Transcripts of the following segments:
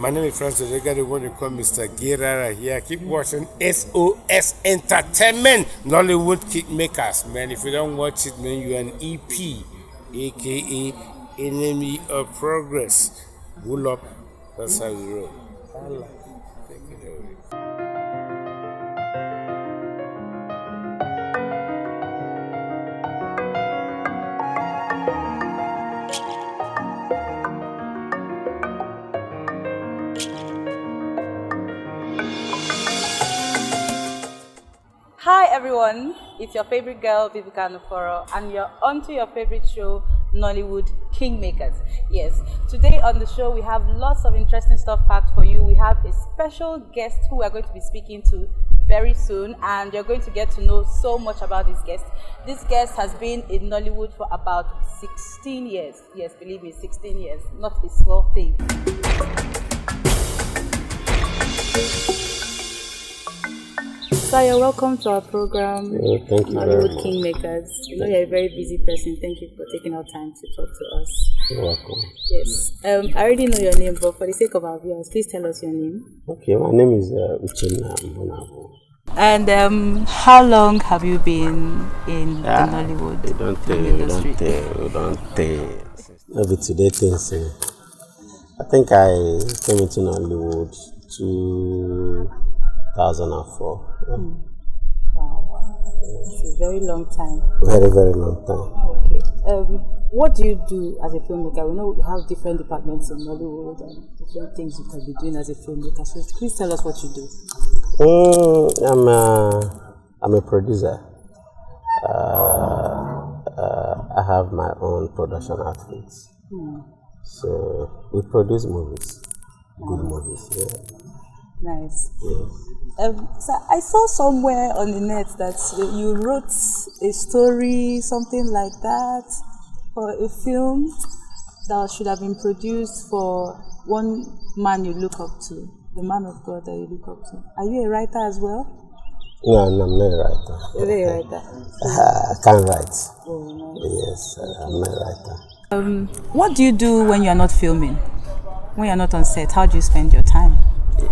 My name is Francis. You got the one you call Mr. Girara here. Keep watching SOS Entertainment, Nollywood Kickmakers. Man, if you don't watch it, man, you're an EP, aka Enemy of Progress. Pull up. That's how we roll. Take it away. Hi everyone, it's your favorite girl Vivica Nuforo and you're onto your favorite show Nollywood Kingmakers. Yes, today on the show we have lots of interesting stuff packed for you. We have a special guest who we're going to be speaking to very soon and you're going to get to know so much about this guest. This guest has been in Nollywood for about 16 years. Yes, believe me, 16 years, not a small thing. So you're welcome to our program, Thank you, Nollywood Kingmakers. You know you're a very busy person. Thank you for taking our time to talk to us. You're welcome. Yes. I already know your name, but for the sake of our viewers, please tell us your name. Okay, my name is Uchenna Mbonabo. And how long have you been in the Nollywood industry? Maybe today things. I think I came into Nollywood 2004. Wow. It's a very long time. Very, very long time. Okay. What do you do as a filmmaker? We know you have different departments in Nollywood and different things you can be doing as a filmmaker. So please tell us what you do. I'm a producer. I have my own production outfits. So we produce movies, good movies. Yeah. Nice. Yes. So I saw somewhere on the net that you wrote a story, something like that, for a film that should have been produced for one man you look up to, the man of God that you look up to. Are you a writer as well? No, I'm not a writer. You're a writer. I can't write. Oh, nice. Yes, I'm not a writer. What do you do when you're not filming? When you're not on set, how do you spend your time?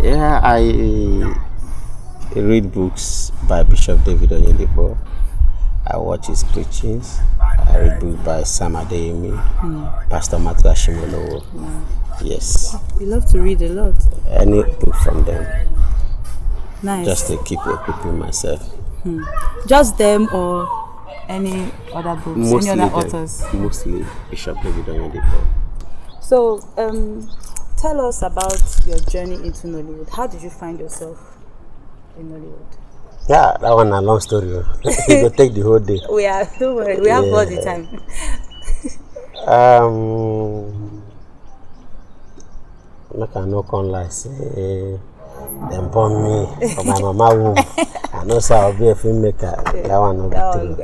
Yeah, I read books by Bishop David Oyedepo. I watch his preachings. I read books by Sam Adeyemi, Pastor Matthew Ashimolowo. Yes. You love to read a lot. Any book from them. Nice. Just to keep equipping myself. Just them or any other books? Mostly any other them. authors? Mostly Bishop David Oyedepo. So, tell us about your journey into Nollywood. How did you find yourself in Nollywood? Yeah, that one a long story. It will take the whole day. Don't worry, we have all the time. I cannot come like say them born me from my mama womb. I know so I'll be a filmmaker. That one not be true.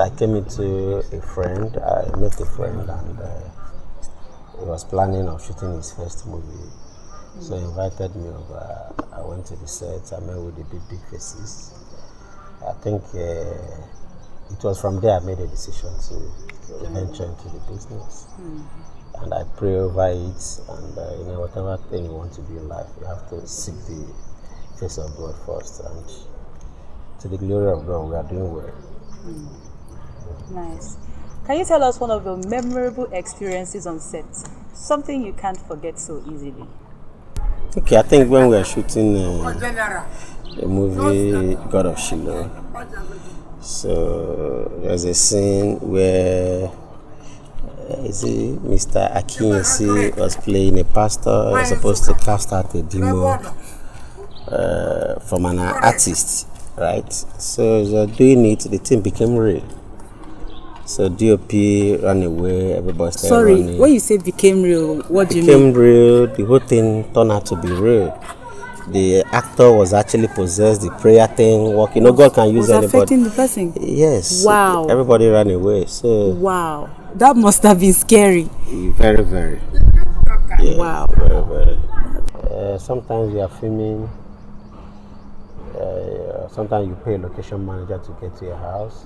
I came into a friend. I met a friend and he was planning of shooting his first movie. So he invited me over. I went to the set. I met with the big faces. I think it was from there I made a decision to venture into the business. And I pray over it. And whatever thing you want to do in life, you have to seek the face of God first. And to the glory of God, we are doing well. Nice. Can you tell us one of your memorable experiences on set? Something you can't forget so easily. Okay, I think when we were shooting the movie God of Shiloh, so there's a scene where Mr. Akinyesi was playing a pastor. He was supposed to cast out a demon from an artist, right? So as they were doing it, the thing became real. So DOP ran away, everybody started running. When you say became real, what do you Became mean? real, the whole thing turned out to be real. The actor was actually possessed, the prayer thing work. God can use anybody. Affecting the person? Yes. Wow. Everybody ran away. So wow. That must have been scary. Very, very. Yeah, wow. Very, very. Sometimes you are filming. Sometimes you pay a location manager to get to your house.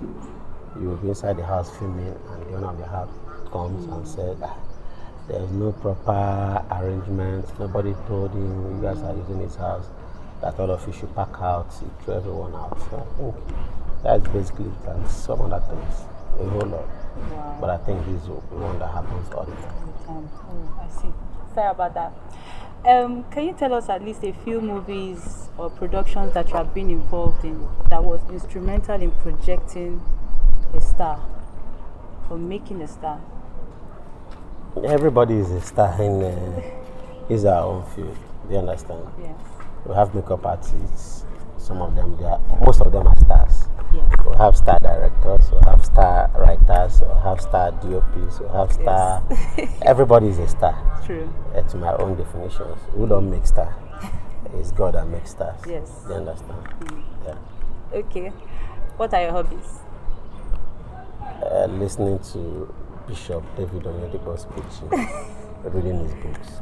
You will be inside the house filming, and the owner of the house comes and said, There's no proper arrangement. Nobody told him, you guys are using his house, that all of you should pack out. He threw everyone out. So I think that's basically it. And some other things, a whole lot. Wow. But I think this is one that happens all the time. Oh, I see. Sorry about that. Can you tell us at least a few movies or productions that you have been involved in that was instrumental in projecting a star or making a star? Everybody is a star in is our own field. Do you understand? Yes. We have makeup artists. Some of them, most of them are stars. Yes. We have star directors, we have star writers, we have star DOPs, we have star. Yes. Everybody is a star. True. To my own definitions. We don't make star. It's God that makes stars. Yes. Do you understand? Yeah. Okay. What are your hobbies? Listening to Bishop David Onyedipo's preaching, reading his books.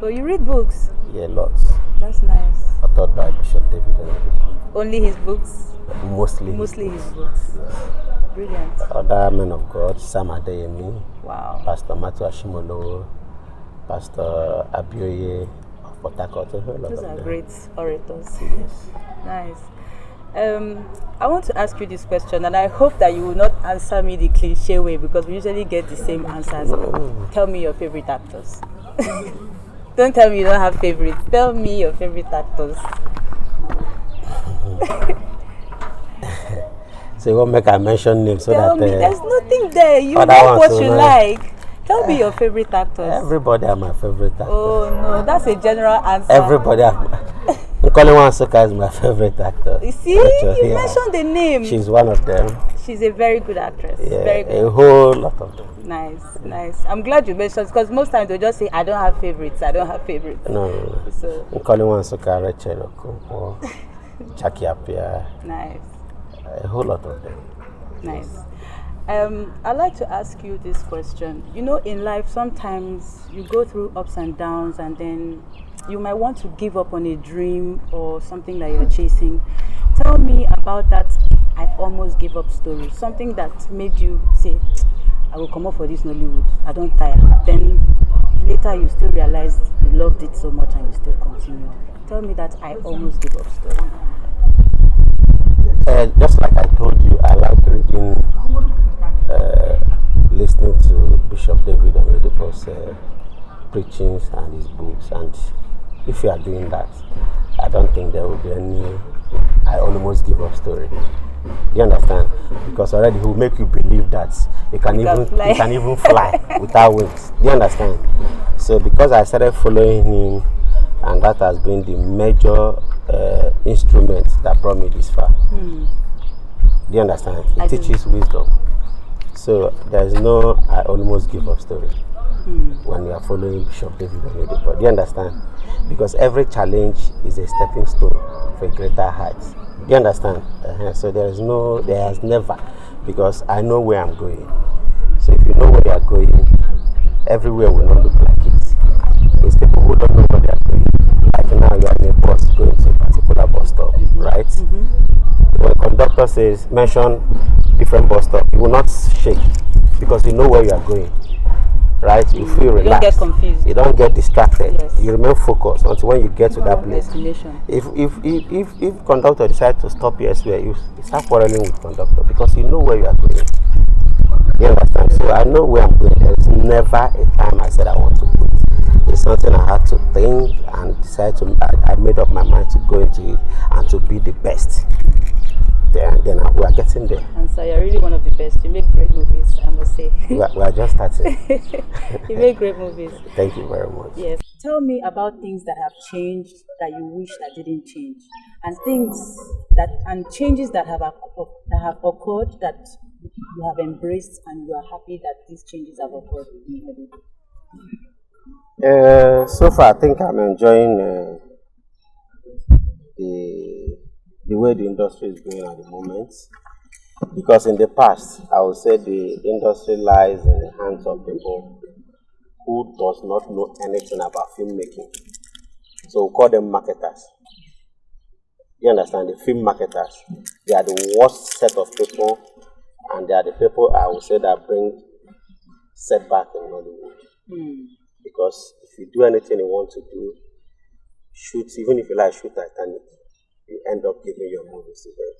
Oh, you read books? Yeah, lots. That's nice. Authored by Bishop David Onyedipo. Only his books? Mostly his books. Yes. Brilliant. Other men of God, Sam Adeyemi. Wow. Pastor Matthew Ashimolo, Pastor Abioye of Port Harcourt. Those are great orators. Yes. Nice. I want to ask you this question, and I hope that you will not answer me the cliche way, because we usually get the same answers. Tell me your favorite actors. Don't tell me you don't have favorites. Tell me your favorite actors. So you won't make a mention name so tell that... me, there's nothing there. You like what you like. Tell me your favorite actors. Everybody are my favorite actors. Oh no, that's a general answer. Everybody are Nkoli Nwansoka is my favorite actor. You see, you mentioned the name. She's one of them. She's a very good actress. Yeah, very good. A whole lot of them. Nice, nice. I'm glad you mentioned, because most times they just say, I don't have favorites, I don't have favorites. No. So, Nkoli Nwansoka, Rachel Okonkwo, Jackie Appiah. Nice. A whole lot of them. Nice. I'd like to ask you this question. You know, in life, sometimes you go through ups and downs, and then you might want to give up on a dream or something that you're chasing. Tell me about that I almost gave up story. Something that made you say, I will come up for this Nollywood. I don't tire. Then later you still realized you loved it so much and you still continued. Tell me that I almost gave up story. Just like I told you, I like reading, listening to Bishop David Onyedipo's preachings and his books. And if you are doing that, I don't think there will be any I almost give up story. Do you understand? Because already he will make you believe that you can even fly without wings. Do you understand? So because I started following him, and that has been the major instrument that brought me this far. Do you understand? He teaches wisdom. So there is no I almost give up story when you are following Bishop David Onyedipo. Do you understand? Because every challenge is a stepping stone for a greater height. Do you understand? So there has never, because I know where I'm going. So if you know where you are going, everywhere will not look like it. It's people who don't know where they are going. Like now you are in a bus going to a particular bus stop, right? When the conductor says, mention different bus stop, you will not shake because you know where you are going. Right? You feel relaxed. You don't get confused. You don't get distracted. Yes. You remain focused until when you get to that place. Destination. If conductor decides to stop you elsewhere, you start quarreling with conductor because you know where you are going. You understand? So I know where I'm going. There is never a time I said I want to quit. It's something I had to think and decide to. I made up my mind to go into it and to be the best. Then we are getting there. And so you're really one of the best. You make great movies, I must say. We are just starting. You make great movies. Thank you very much. Yes. Tell me about things that have changed that you wish that didn't change, and changes that have occurred that you have embraced and you are happy that these changes have occurred in your life. So far, I think I'm enjoying the way the industry is going at the moment. Because in the past, I would say the industry lies in the hands of people who does not know anything about filmmaking. So we call them marketers. You understand? The film marketers. They are the worst set of people, and they are the people I would say that bring setback in Nollywood. Because if you do anything you want to do, shoot, even if you like shoot Titanic, you end up giving your movies to them.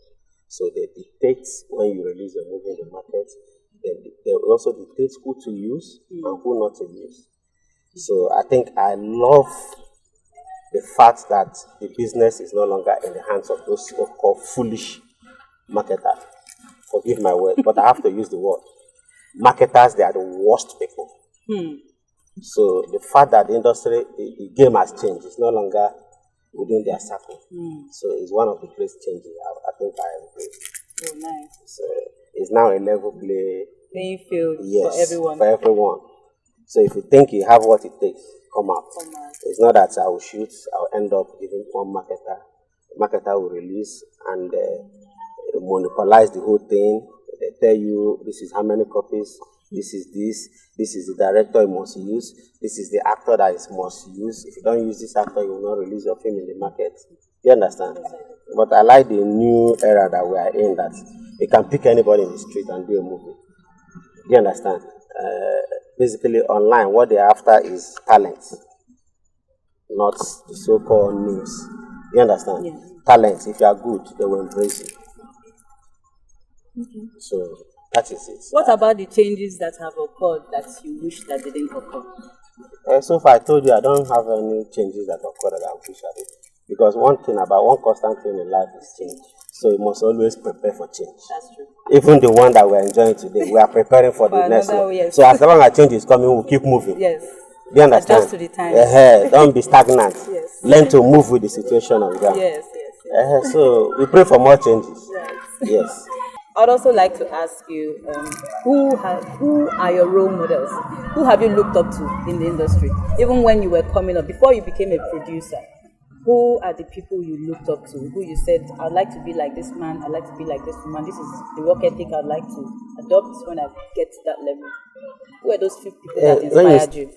So they dictate when you release your movie in the market. They also dictate who to use and who not to use. So I think I love the fact that the business is no longer in the hands of those so-called foolish marketers. Forgive my word, but I have to use the word. Marketers, they are the worst people. So the fact that the industry, the game has changed, it's no longer within their circle. So it's one of the great changes I think I agree. Oh, nice. So it's now a level playing field yes, for everyone. For everyone. So if you think you have what it takes, come out. It's not that I will shoot, I'll end up giving one marketer. The marketer will release and monopolize the whole thing. They tell you this is how many copies, this is the director you must use, this is the actor that is must use. If you don't use this actor, you will not release your film in the market. You understand? But I like the new era that we are in, that you can pick anybody in the street and do a movie. You understand? Basically online, what they're after is talent, not the so-called names. You understand? Yeah. Talent, if you are good, they will embrace you. So that is it. What about the changes that have occurred that you wish that didn't occur? So far I told you I don't have any changes that occurred that I wish I did. Because one constant thing in life is change. So you must always prepare for change. That's true. Even the one that we're enjoying today, we are preparing for the next one. Yes. So as long as change is coming, we'll keep moving. Yes. Do you understand? Adjust to the times. Don't be stagnant. Yes. Learn to move with the situation on ground. Yes. So we pray for more changes. Yes. I'd also like to ask you, who are your role models? Who have you looked up to in the industry? Even when you were coming up, before you became a producer, who are the people you looked up to? Who you said, I'd like to be like this man, I'd like to be like this woman, this is the work ethic I'd like to adopt when I get to that level? Who are those few people that inspired you?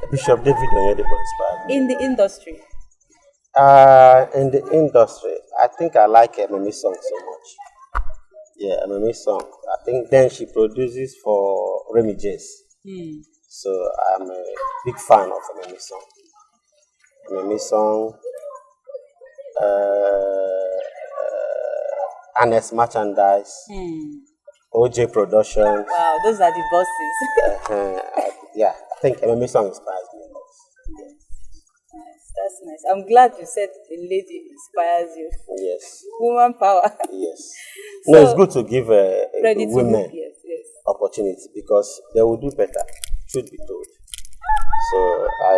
Bishop David Onyedebo inspired me. In the industry? In the industry, I think I like Ememi song so much. Yeah, Ememi song. I think then she produces for Remy Jace. So I'm a big fan of Ememi song. Ememi song, Honest Merchandise, OJ Production. Wow, those are the bosses. Yeah, I think Ememi song inspires me. That's nice. I'm glad you said a lady inspires you. Yes. Woman power. Yes. No, it's good to give women opportunity because they will do better, truth be told. So I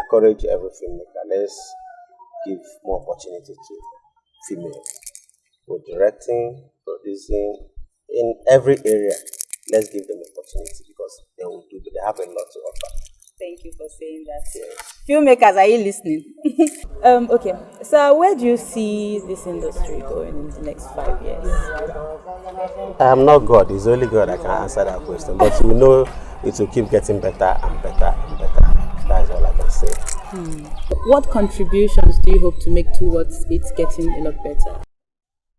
encourage every filmmaker, let's give more opportunity to females. With directing, producing, in every area, let's give them opportunity because they have a lot to offer. Thank you for saying that. Yes. Filmmakers, are you listening? Okay, so where do you see this industry going in the next 5 years? I'm not God. It's only God that can answer that question. But we know it will keep getting better and better and better. That's all I can say. What contributions do you hope to make towards it getting a lot better?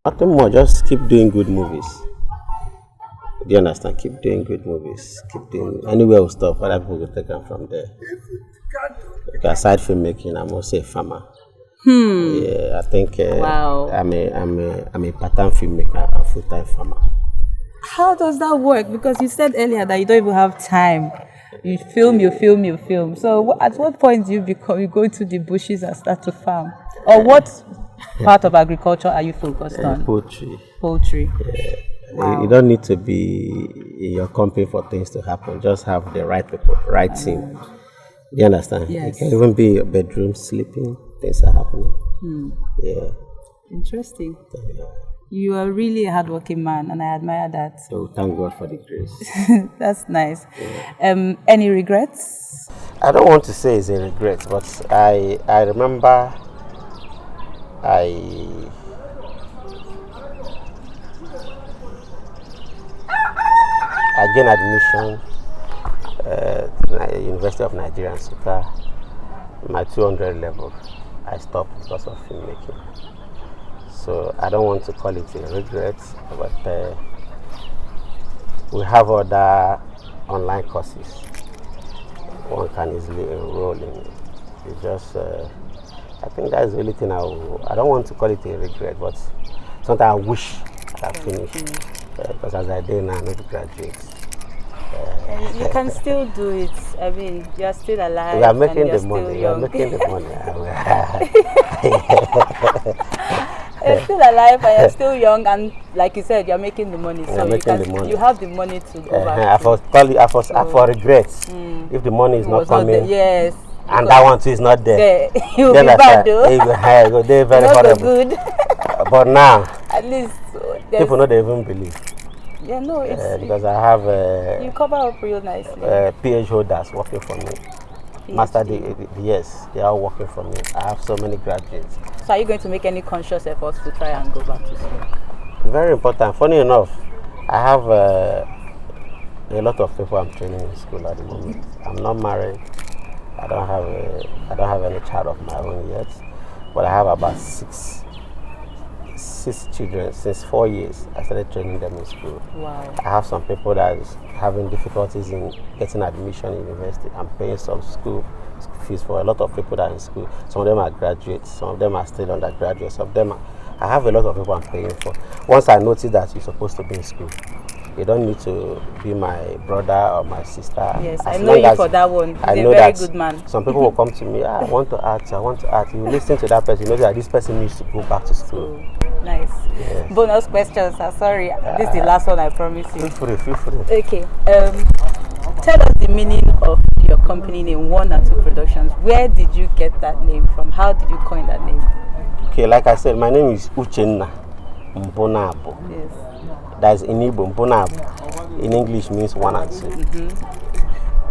Nothing more. Just keep doing good movies. Do you understand? Keep doing good movies. Keep doing anywhere we stop. Other people will take them from there. Because aside filmmaking, I'm also a farmer. Yeah, I think wow. I'm a part-time filmmaker and full-time farmer. How does that work? Because you said earlier that you don't even have time. You film. So at what point do you go to the bushes and start to farm? Or what part of agriculture are you focused on? Poultry. Yeah. Wow. You don't need to be in your company for things to happen. Just have the right people, right team. Do you understand? Yes. You can even be in your bedroom sleeping. Things are happening. Yeah. Interesting. Yeah. You are really a hardworking man, and I admire that. So thank God for the grace. That's nice. Yeah. Any regrets? I don't want to say it's a regret, but I remember I gained admission at University of Nigeria in Nsukka, my 200 level. I stopped because of filmmaking. So I don't want to call it a regret, but we have other online courses. One can easily enroll in it. It's just, I think that's the only thing I don't want to call it a regret, but something I wish I finished. Because as I did now, I'm not to graduate. You can still do it. I mean, you're still alive. We are making and the money. We are making the money. You're still alive and you're still young, and like you said, you're making the money. So you have the money to go back. I for regrets. If the money is not coming, yes, and that one too is not there, you'll be bad though. They're very horrible. Good. But now, at least people don't even believe. Yeah, no, it's because I have you cover up real nicely. PhD holders working for me. PhD. Master yes, they are working for me. I have so many graduates. So are you going to make any conscious efforts to try and go back to school? Very important. Funny enough, I have a lot of people I'm training in school at the moment. I'm not married. I don't have any child of my own yet, but I have about six children. Since 4 years I started training them in school. Wow. I have some people that is having difficulties in getting admission in university. I'm paying some school fees for a lot of people that are in school. Some of them are graduates, some of them are still undergraduates, some of them I have a lot of people I'm paying for. Once I notice that you're supposed to be in school, you don't need to be my brother or my sister. Yes, I know you for that one. He's a very good man. Some people will come to me, I want to act. You listen to that person, you know that this person needs to go back to school. Nice. Yes. Bonus questions. Sorry, this is the last one, I promise you. Feel free. Okay. Tell us the meaning of your company name, 1 and 2 Productions. Where did you get that name from? How did you coin that name? Okay, like I said, my name is Uchenna Mbonabo. Yes. That's in Igbo. Mbonabo in English means 1 and 2.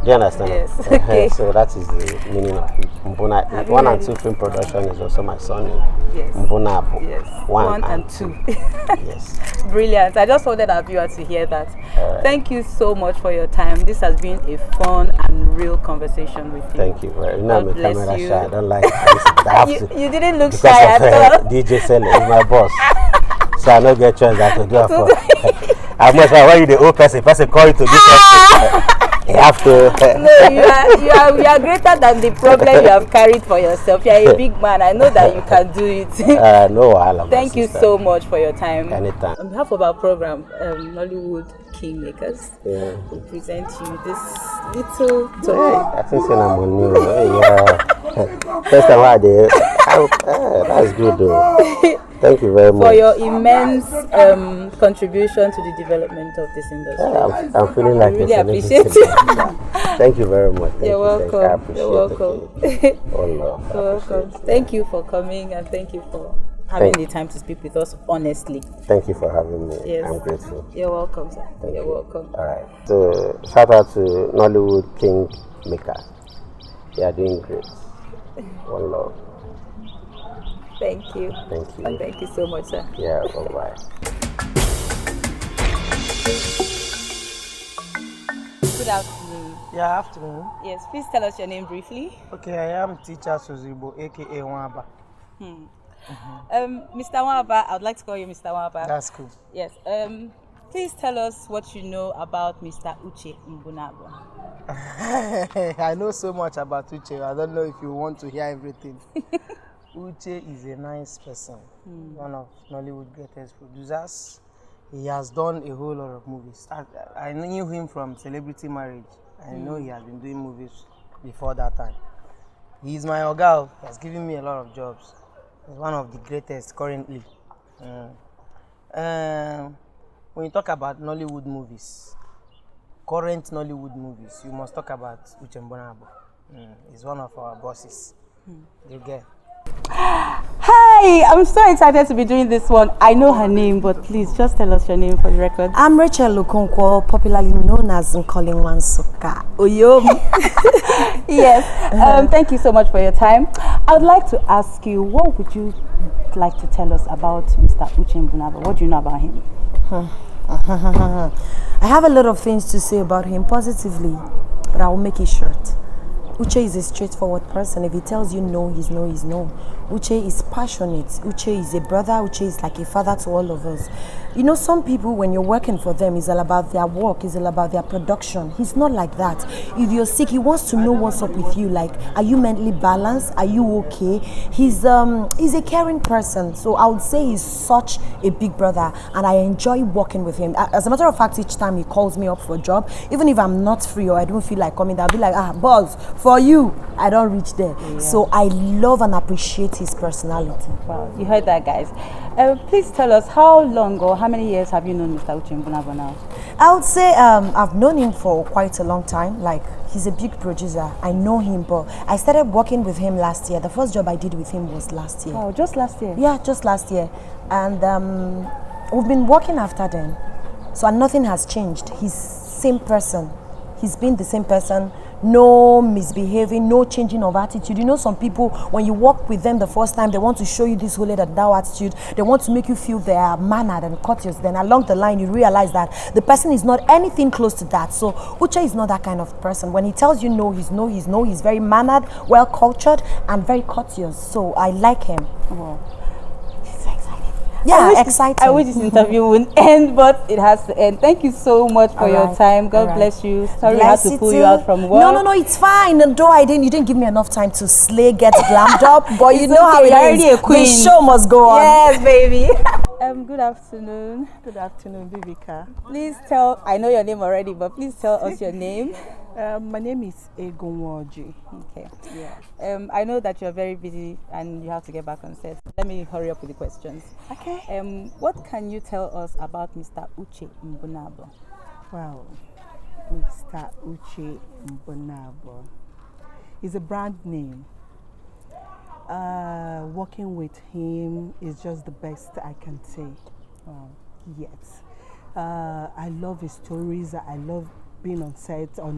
Do you understand? Yes. Okay. So that is the meaning of it. Mbona, 1 and 2 film production is also my surname. Yes. Mbonabo. Yes. 1 and 2. Yes. Brilliant. I just wanted our viewers to hear that. Thank you so much for your time. This has been a fun and real conversation with you. Thank you very much. I'm a camera shy. I don't like it. You didn't look shy at all. DJ Sele is my boss. So I don't get chance to do it for. I must have when you the old person call you to do something. You have to. No, you are greater than the problem you have carried for yourself. You are a big man. I know that you can do it. No, thank you so much for your time. Anytime. On behalf of our program, Nollywood Kingmakers, we present you this little toy. I think I'm on new. First time I did. That's good though. Thank you very much for your immense contribution to the development of this industry. Yeah, I'm feeling like I really appreciate it. Thank you very much. You're welcome. You're welcome. Oh, no, you're welcome. Thank you for coming and thank you for having the time to speak with us honestly. Thank you for having me. Yes. I'm grateful. You're welcome, sir. You're welcome. All right. So shout out to Nollywood Kingmakers. They are doing great. One love. Thank you. Thank you. And thank you so much, sir. Yeah, bye-bye. Good afternoon. Yeah, afternoon. Yes, please tell us your name briefly. Okay, I am teacher Suzibo, aka Wamba. Mr. Wamba, I would like to call you Mr. Wamba. That's cool. Yes. Please tell us what you know about Mr. Uche Mbonabo. I know so much about Uche. I don't know if you want to hear everything. Uche is a nice person, one of Nollywood's greatest producers. He has done a whole lot of movies. I knew him from Celebrity Marriage. I know he has been doing movies before that time. He is my oga. He has given me a lot of jobs. He's one of the greatest currently. When you talk about Nollywood movies, current Nollywood movies, you must talk about Uche Mbonabo. He's one of our bosses. You get. Hi, I'm so excited to be doing this one. I know her name, but please just tell us your name for the record. I'm Rachel Lukonkwo, popularly known as Nkoli Wansuka. Oyom. Yes. Thank you so much for your time. I would like to ask you, what would you like to tell us about Mr. Uche Mbonabo? What do you know about him? I have a lot of things to say about him positively, but I will make it short. Uche is a straightforward person. If he tells you no, he's no, he's no. Uche is passionate. Uche is a brother. Uche is like a father to all of us. You know, some people, when you're working for them, it's all about their work, it's all about their production. He's not like that. If you're sick, he wants to know what's up with you. Like, are you mentally balanced? Are you okay? He's a caring person. So I would say he's such a big brother, and I enjoy working with him. As a matter of fact, each time he calls me up for a job, even if I'm not free or I don't feel like coming, I'll be like, boss, for you, I don't reach there. Yeah. So I love and appreciate his personality. Wow, you heard that, guys. Please tell us, how long or how many years have you known Mr. Uche Mbunabo now? I would say I've known him for quite a long time. Like, he's a big producer. I know him, but I started working with him last year. The first job I did with him was last year. Oh, just last year? Yeah, just last year. And we've been working after then. So nothing has changed. He's same person. He's been the same person. No misbehaving, no changing of attitude. You know, some people, when you work with them the first time, they want to show you this whole that thou attitude. They want to make you feel they are mannered and courteous. Then along the line, you realize that the person is not anything close to that. So Uche is not that kind of person. When he tells you no, he's no, he's no. He's very mannered, well cultured, and very courteous. So I like him. Wow. Yeah, exciting. I wish this interview wouldn't end, but it has to end. Thank you so much for your time. God bless you. Sorry I had to pull you out from work. No, it's fine. And though you didn't give me enough time to slay, get glammed up, but you know how it is. The show must go on. Yes, baby. Good afternoon. Good afternoon, Viveka. Please tell, I know your name already, but please tell us your name. My name is Onyekechi. Okay. Yeah. I know that you're very busy and you have to get back on set. Let me hurry up with the questions. Okay. What can you tell us about Mr. Uche Mbunabo? Wow. Mr. Uche Mbunabo is a brand name. Working with him is just the best I can say. Yes. I love his stories. I love being on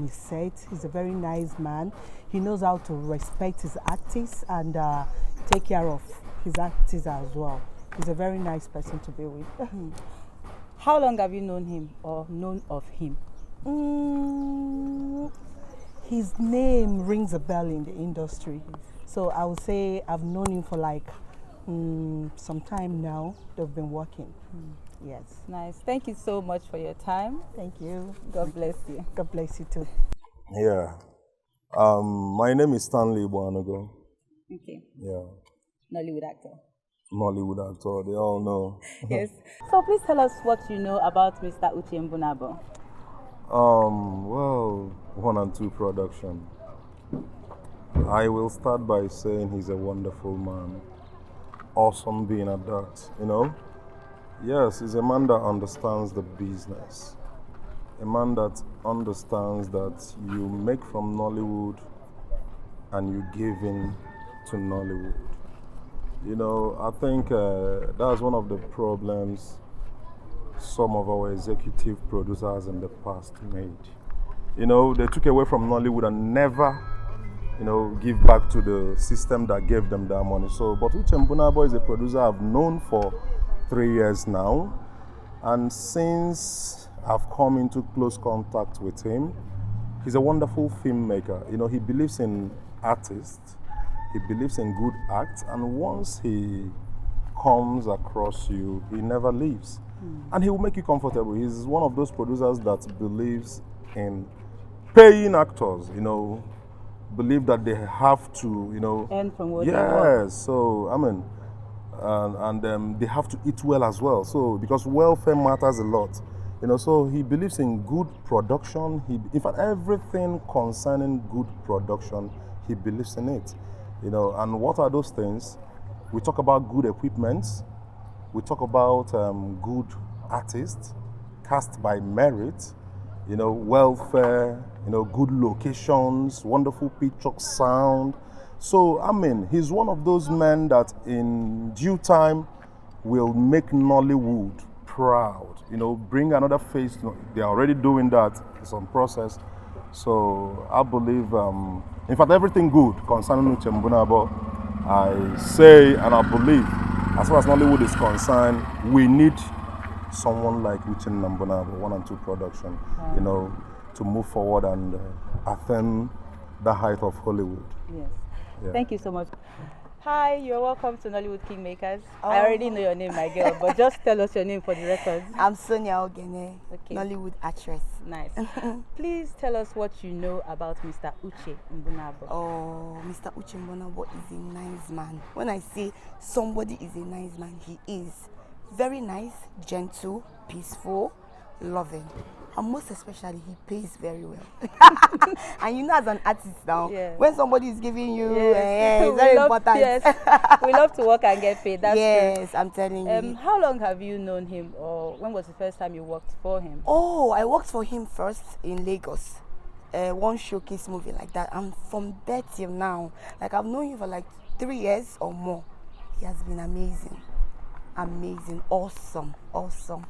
his set. He's a very nice man. He knows how to respect his artists and take care of his artists as well. He's a very nice person to be with. How long have you known him or known of him? His name rings a bell in the industry. So I would say I've known him for like some time now. They've been working. Yes. Nice. Thank you so much for your time. Thank you. God bless you. God bless you too. Yeah. My name is Stanley Buanogo. Okay. Yeah. Nollywood actor. Nollywood actor, they all know. Yes. So please tell us what you know about Mr. Uche Mbunabo. Well, 1 and 2 production. I will start by saying he's a wonderful man. Awesome being at that, you know? Yes, he's a man that understands the business. A man that understands that you make from Nollywood and you give in to Nollywood. You know, I think that's one of the problems some of our executive producers in the past made. You know, they took away from Nollywood and never, you know, give back to the system that gave them that money. So, but Uche Mbunabo is a producer I've known for 3 years now, and since I've come into close contact with him, he's a wonderful filmmaker. You know, he believes in artists, he believes in good acts, and once he comes across you, he never leaves. And he will make you comfortable. He's one of those producers that believes in paying actors, you know, believe that they have to, you know, earn from what they work. Yes, so I mean, and they have to eat well as well. So because welfare matters a lot, you know. So he believes in good production. In fact, everything concerning good production, he believes in it, you know. And what are those things? We talk about good equipment. We talk about good artists, cast by merit, you know, welfare, you know, good locations, wonderful picture, sound. So, I mean, he's one of those men that in due time will make Nollywood proud, you know, bring another face. They're already doing that, it's on process. So, I believe, in fact, everything good concerning Uche Mbunabo, I say and I believe, as far as Nollywood is concerned, we need someone like Uche Mbunabo, 1 and 2 production, you know, to move forward and affirm the height of Hollywood. Yes. Yeah. Thank you so much. Hi, you're welcome to Nollywood Kingmakers. I already know your name, my girl, but just tell us your name for the records. I'm Sonia Ogene, Okay. Nollywood actress. Nice. Please tell us what you know about Mr. Uche Mbunabo. Oh, Mr. Uche Mbunabo is a nice man. When I say somebody is a nice man, he is very nice, gentle, peaceful, loving. And most especially, he pays very well. And you know, as an artist now, when somebody is giving you, it's very important. Yes, we love to work and get paid. That's yes, true. I'm telling you. How long have you known him, or when was the first time you worked for him? Oh, I worked for him first in Lagos. One showcase movie like that. And from there till now, like I've known him for like 3 years or more. He has been amazing. Amazing. Awesome. Awesome.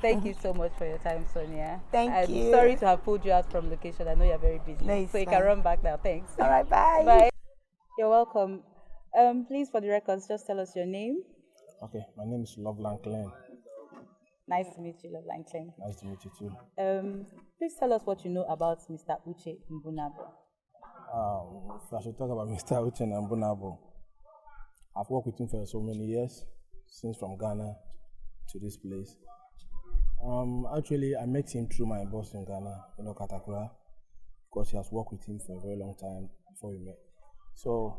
Thank you so much for your time, Sonia. Thank you. I'm sorry to have pulled you out from location. I know you're very busy. No, so you can run back now. Thanks. All right, bye. Bye. You're welcome. Please, for the records, just tell us your name. Okay, my name is Loveland Klein. Nice to meet you, Loveland Klein. Nice to meet you too. Please tell us what you know about Mr. Uche Mbunabo. If I should talk about Mr. Uche Mbunabo, I've worked with him for so many years, since from Ghana to this place. Actually, I met him through my boss in Ghana, Katakura, because he has worked with him for a very long time before we met. So,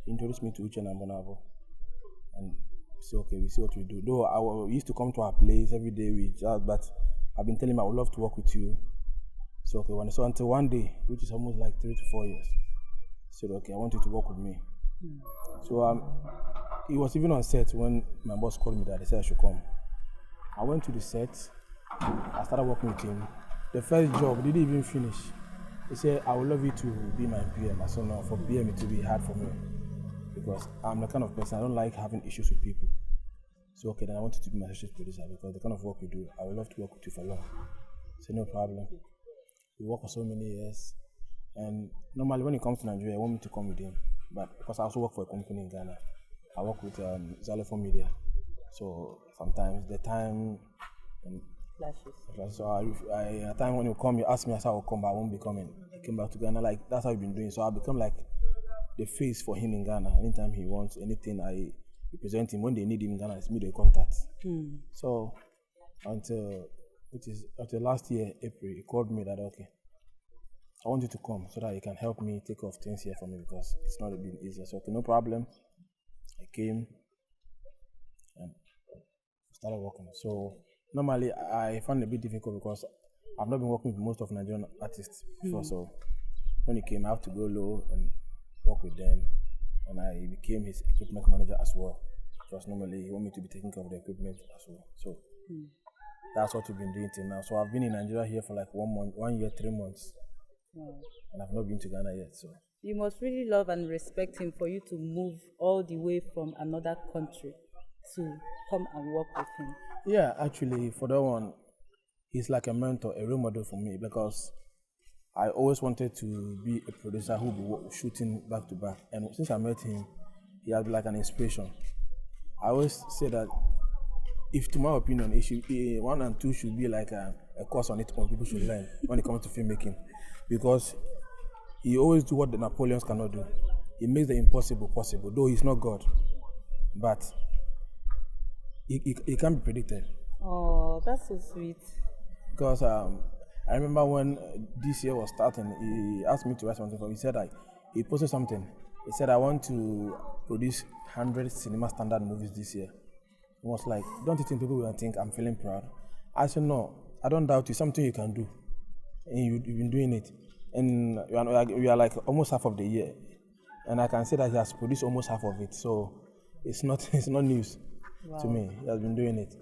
he introduced me to Uche Mbunabo, and we said, okay, we see what we do. Though we used to come to our place every day, but I've been telling him I would love to work with you. So, okay, so until one day, which is almost like 3 to 4 years, he said, okay, I want you to work with me. So, he was even on set when my boss called me that he said I should come. I went to the set. I started working with him. The first job didn't even finish. He said, I would love you to be my PM. I said, no, for PM it will be hard for me because I'm the kind of person, I don't like having issues with people. So, okay, then I wanted to be my associate producer because the kind of work we do, I would love to work with you for long. I said, no problem. We work for so many years. And normally when he comes to Nigeria, I want me to come with him. But because I also work for a company in Ghana, I work with Xylophone Media. So sometimes the time so at the time when you come, you ask me, I said I will come, but I won't be coming. I came back to Ghana, like that's how we've been doing. So I become like the face for him in Ghana. Anytime he wants anything, I represent him. When they need him in Ghana, it's me they contact. So until last year, April, he called me that okay, I want you to come so that you can help me take off things here for me because it's not been easy. So okay, no problem. I came and started working. So normally I found it a bit difficult because I've not been working with most of Nigerian artists before. So when he came, I have to go low and work with them. And I became his equipment manager as well. Because normally he wants me to be taking care of the equipment as well. So that's what we've been doing till now. So I've been in Nigeria here for like 1 year, 3 months. And I've not been to Ghana yet. So you must really love and respect him for you to move all the way from another country to come and work with him. Yeah, actually, for that one, he's like a mentor, a role model for me because I always wanted to be a producer who would be shooting back to back. And since I met him, he has been like an inspiration. I always say that if, to my opinion, 1 and 2 should be like a course on it when people should learn when it comes to filmmaking. Because he always do what the Napoleons cannot do. He makes the impossible possible, though he's not God. But he can't be predicted. Oh, that's so sweet. Because I remember when this year was starting, he asked me to write something for him. He said he posted something. He said, I want to produce 100 cinema standard movies this year. He was like, don't you think people will think I'm feeling proud? I said, no, I don't doubt you. Something you can do. And you've been doing it. And we are like almost half of the year. And I can say that he has produced almost half of it. So it's not news to me. He has been doing it.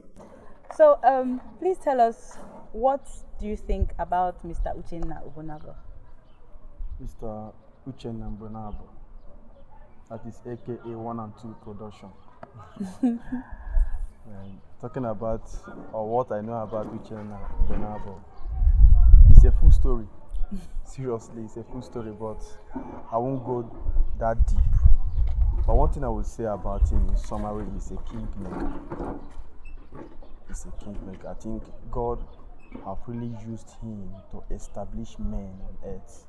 So please tell us, what do you think about Mr. Uchenna Mbunabo? Mr. Uchenna Mbunabo, that is AKA 1 and 2 production. Talking about, or what I know about Uchenna Mbunabo, it's a full story. Seriously, it's a full story, but I won't go that deep. But one thing I would say about him in summary is a kingmaker. He's a kingmaker. I think God have really used him to establish men on earth.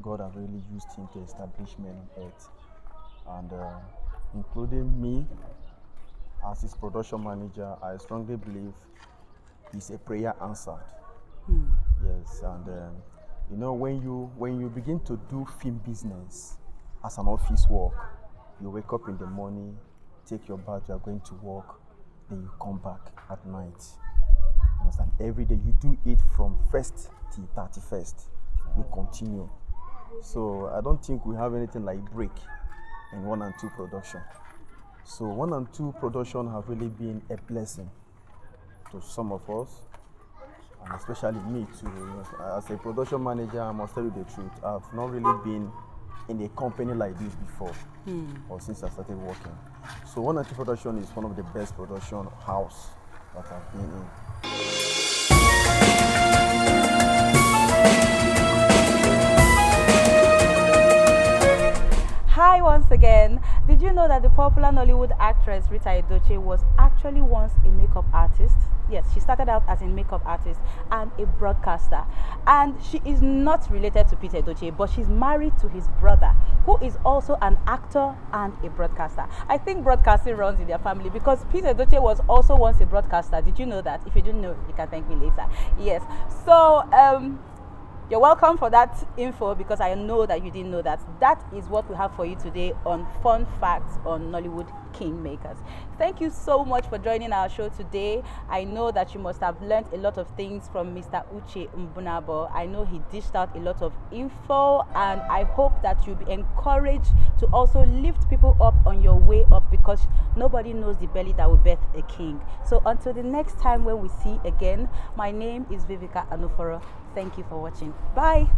God has really used him to establish men on earth. And including me as his production manager, I strongly believe he's a prayer answered. Yes, and you know, when you begin to do film business as an office work, you wake up in the morning, take your bath, you are going to work, then you come back at night. You understand? Every day you do it from 1st till 31st. You continue. So I don't think we have anything like break in 1 and 2 production. So 1 and 2 production have really been a blessing to some of us, and especially me too. As a production manager, I must tell you the truth. I've not really been in a company like this before, or since I started working. So 1 and 2 production is one of the best production house that I've been in. Hi once again. Did you know that the popular Nollywood actress Rita Edochie was actually once a makeup artist? Yes, she started out as a makeup artist and a broadcaster. And she is not related to Peter Edochie, but she's married to his brother, who is also an actor and a broadcaster. I think broadcasting runs in their family because Peter Edochie was also once a broadcaster. Did you know that? If you didn't know, you can thank me later. Yes. So, you're welcome for that info because I know that you didn't know that. That is what we have for you today on Fun Facts on Nollywood Kingmakers. Thank you so much for joining our show today. I know that you must have learned a lot of things from Mr. Uche Mbunabo. I know he dished out a lot of info, and I hope that you'll be encouraged to also lift people up on your way up, because nobody knows the belly that will birth a king. So until the next time when we see again, my name is Vivica Anuforo. Thank you for watching. Bye.